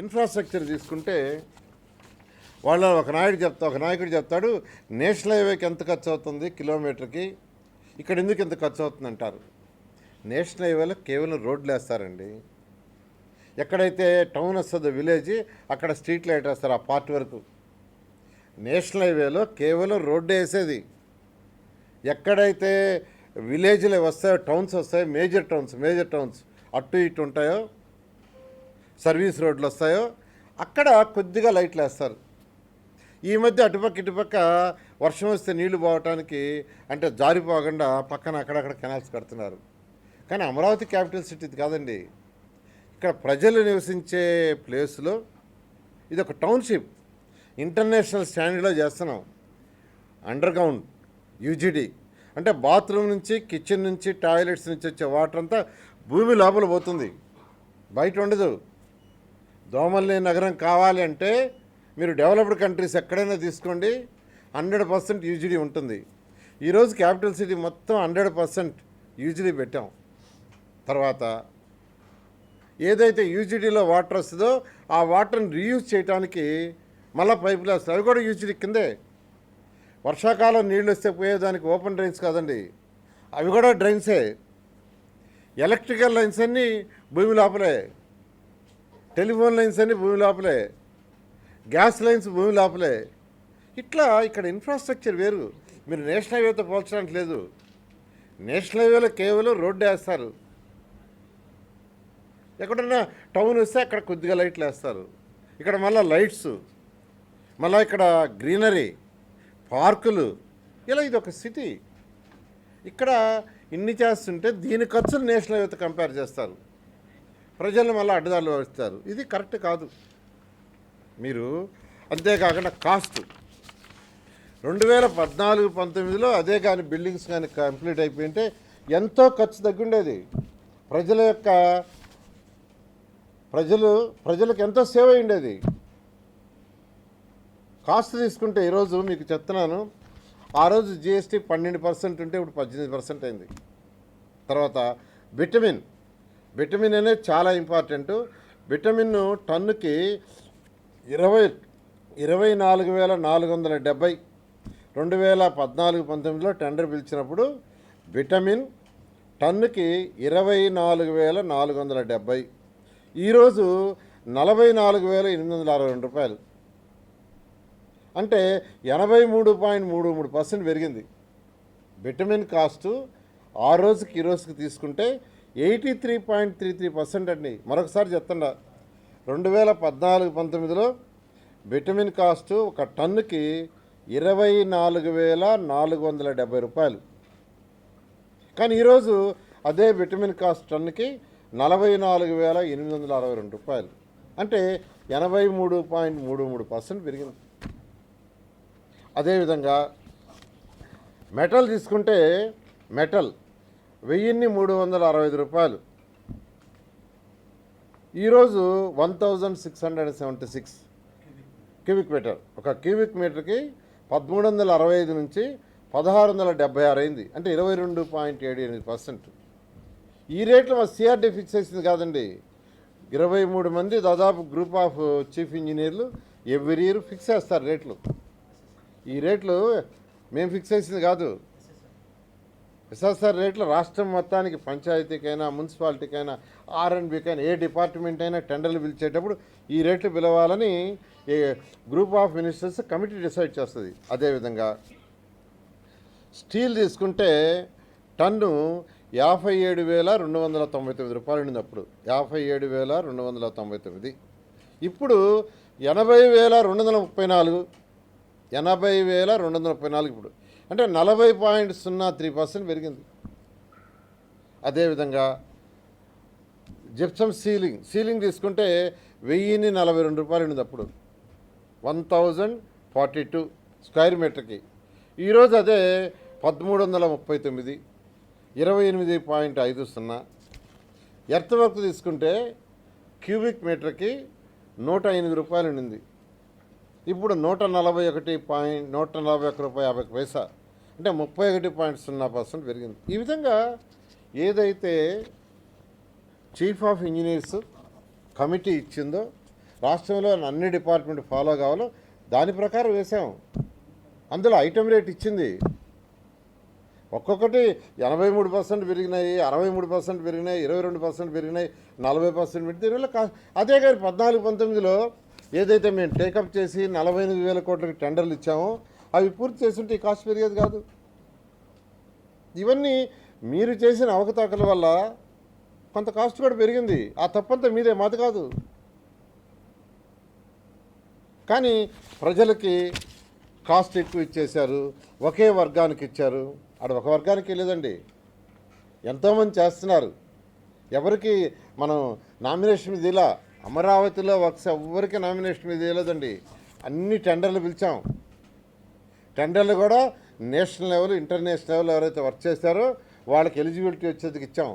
Infrastructure తీసుకుంటే ఒక నాయకుడు చెప్తాడు నేషనల్ హైవేకి ఎంత ఖర్చు అవుతుంది కిలోమీటర్కి, ఇక్కడ ఎందుకు ఎంత ఖర్చు అవుతుంది అంటారు. నేషనల్ హైవేలో కేవలం రోడ్లు వేస్తారండి. ఎక్కడైతే టౌన్ వస్తుందో విలేజ్ అక్కడ స్ట్రీట్ లైట్ వేస్తారు ఆ పార్ట్ వరకు. నేషనల్ హైవేలో కేవలం రోడ్డు వేసేది. ఎక్కడైతే విలేజ్లు వస్తాయో, టౌన్స్ వస్తాయో, మేజర్ టౌన్స్ అటు ఇటు ఉంటాయో, సర్వీస్ రోడ్లు వస్తాయో అక్కడ కొద్దిగా లైట్లు వేస్తారు. ఈ మధ్య అటుపక్క ఇటుపక్క వర్షం వస్తే నీళ్లు పోవటానికి అంటే జారిపోకుండా పక్కన అక్కడక్కడ కెనాల్స్ కడుతున్నారు. కానీ అమరావతి క్యాపిటల్ సిటీ కాదండి. ఇక్కడ ప్రజలు నివసించే ప్లేస్లో ఇది ఒక టౌన్షిప్, ఇంటర్నేషనల్ స్టాండర్డ్లో చేస్తున్నాం. అండర్ గ్రౌండ్ యూజీడీ అంటే బాత్రూమ్ నుంచి, కిచెన్ నుంచి, టాయిలెట్స్ నుంచి వచ్చే వాటర్ అంతా భూమి లోపల పోతుంది, బయట ఉండదు. దోమల్ని నగరం కావాలి అంటే మీరు డెవలప్డ్ కంట్రీస్ ఎక్కడైనా తీసుకోండి, 100% యూజీడీ ఉంటుంది. ఈరోజు క్యాపిటల్ సిటీ మొత్తం 100% యూజీడీ పెట్టాం. తర్వాత ఏదైతే యూజీడీలో వాటర్ వస్తుందో ఆ వాటర్ని రీయూజ్ చేయడానికి మళ్ళీ పైపులు వేస్తారు, అవి కూడా యూజీడీ కిందే. వర్షాకాలం నీళ్ళు వస్తే పోయేదానికి ఓపెన్ డ్రైన్స్ కాదండి, అవి కూడా డ్రైన్సే. ఎలక్ట్రికల్ లైన్స్ అన్నీ భూమి లోపలే, టెలిఫోన్ లైన్స్ అన్నీ భూమి లోపలే, గ్యాస్ లైన్స్ భూమి లోపలే. ఇట్లా ఇక్కడ ఇన్ఫ్రాస్ట్రక్చర్ వేరు. మీరు నేషనల్ హైవేతో పోల్చడానికి లేదు. నేషనల్ హైవేలో కేవలం రోడ్డు వేస్తారు. ఎక్కడన్నా టౌన్ వస్తే అక్కడ కొద్దిగా లైట్లు వేస్తారు. ఇక్కడ మళ్ళీ లైట్స్, మళ్ళీ ఇక్కడ గ్రీనరీ, పార్కులు, ఇలా ఇది ఒక సిటీ. ఇక్కడ ఇన్ని చేస్తుంటే దీని ఖర్చులు నేషనల్ హైవేతో కంపేర్ చేస్తారు, ప్రజలను మళ్ళీ అడ్డదారులు వస్తారు. ఇది కరెక్ట్ కాదు. మీరు అంతేకాకుండా కాస్ట్ 2014-19లో అదే కానీ బిల్డింగ్స్ కానీ కంప్లీట్ అయిపోయింటే ఎంతో ఖర్చు తగ్గుండేది. ప్రజలకు ఎంతో సేవ్ అయ్యిండేది. కాస్ట్ తీసుకుంటే ఈరోజు మీకు చెప్తున్నాను, ఆ రోజు జిఎస్టీ 12% ఉంటే ఇప్పుడు 18% అయింది. తర్వాత విటమిన్ అనేది చాలా ఇంపార్టెంట్. విటమిన్ టన్నుకి 24,470. 2014-19లో టెండర్ పిలిచినప్పుడు విటమిన్ టన్నుకి 24,470. ఈరోజు 44,862 రూపాయలు, అంటే 83.33% పెరిగింది. విటమిన్ కాస్టు ఆ రోజుకి ఈ రోజుకి తీసుకుంటే 83.33% అండి. మరొకసారి చెప్తుండా, 2014-19లో విటమిన్ కాస్టు ఒక టన్నుకి 24,470 రూపాయలు. కానీ ఈరోజు అదే విటమిన్ కాస్ట్ టన్నుకి 44,862 రూపాయలు, అంటే 83.33% పెరిగింది. అదేవిధంగా మెటల్ తీసుకుంటే మెటల్ 1,365 రూపాయలు, ఈరోజు 1,676 క్యూబిక్ మీటర్. ఒక క్యూబిక్ మీటర్కి 1,365 నుంచి 1,676 అయింది, అంటే 22.78%. ఈ రేట్లు మా సిఆర్డీ ఫిక్స్ చేసింది కాదండి. 23 మంది దాదాపు గ్రూప్ ఆఫ్ చీఫ్ ఇంజనీర్లు ఎవ్రీ ఇయర్ ఫిక్స్ చేస్తారు రేట్లు. ఈ రేట్లు మేము ఫిక్స్ చేసింది కాదు. ఎస్ఎస్ఆర్ రేట్లు రాష్ట్రం మొత్తానికి, పంచాయతీకైనా, మున్సిపాలిటీకైనా, ఆర్ఎండ్బికైనా, ఏ డిపార్ట్మెంట్ అయినా టెండర్లు పిలిచేటప్పుడు ఈ రేట్లు పిలవాలని group of ministers committee decide చేస్తుంది. అదేవిధంగా స్టీల్ తీసుకుంటే టన్ను 57,299 రూపాయలు ఉండింది అప్పుడు, 57,299. ఇప్పుడు 80,234, 80,234 ఇప్పుడు, అంటే 40.03% పెరిగింది. అదేవిధంగా జిప్సమ్ సీలింగ్ తీసుకుంటే 1,042 రూపాయలు ఉండింది అప్పుడు, 1,042 స్క్వేర్ మీటర్కి. ఈరోజు అదే 1,339, 28.50. ఎర్త్ వర్క్ తీసుకుంటే క్యూబిక్ మీటర్కి 108 రూపాయలు ఉండింది, ఇప్పుడు 141 రూపాయలు 50 పైసా, అంటే 31.0% పెరిగింది. ఈ విధంగా ఏదైతే చీఫ్ ఆఫ్ ఇంజనీర్స్ కమిటీ ఇచ్చిందో రాష్ట్రంలో అన్ని డిపార్ట్మెంట్ ఫాలో కావాలో దాని ప్రకారం వేసాం. అందులో ఐటమ్ రేట్ ఇచ్చింది. ఒక్కొక్కటి 83% పెరిగినాయి, 63% పెరిగినాయి, 22% పెరిగినాయి, 40% పెడితే దీనివల్ల అదే కానీ 14-19లో ఏదైతే మేము టేకప్ చేసి 48,000 కోట్లకి టెండర్లు ఇచ్చామో అవి పూర్తి చేస్తుంటే ఈ కాస్ట్ పెరిగేది కాదు. ఇవన్నీ మీరు చేసిన అవకతవకల వల్ల కొంత కాస్ట్ కూడా పెరిగింది. ఆ తప్పంతా మీదే, మాది కాదు. కానీ ప్రజలకి కాస్ట్ ఎక్కువ ఇచ్చేశారు, ఒకే వర్గానికి ఇచ్చారు. అక్కడ ఒక వర్గానికి లేదండి, ఎంతోమంది చేస్తున్నారు. ఎవరికి మనం నామినేషన్ మీద ఇలా అమరావతిలో వర్క్స్ ఎవరికి నామినేషన్ మీద వేయలేదండి. అన్ని టెండర్లు పిలిచాం. టెండర్లు కూడా నేషనల్ లెవెల్, ఇంటర్నేషనల్ లెవెల్ ఎవరైతే వర్క్ చేస్తారో వాళ్ళకి ఎలిజిబిలిటీ వచ్చేందుకు ఇచ్చాం.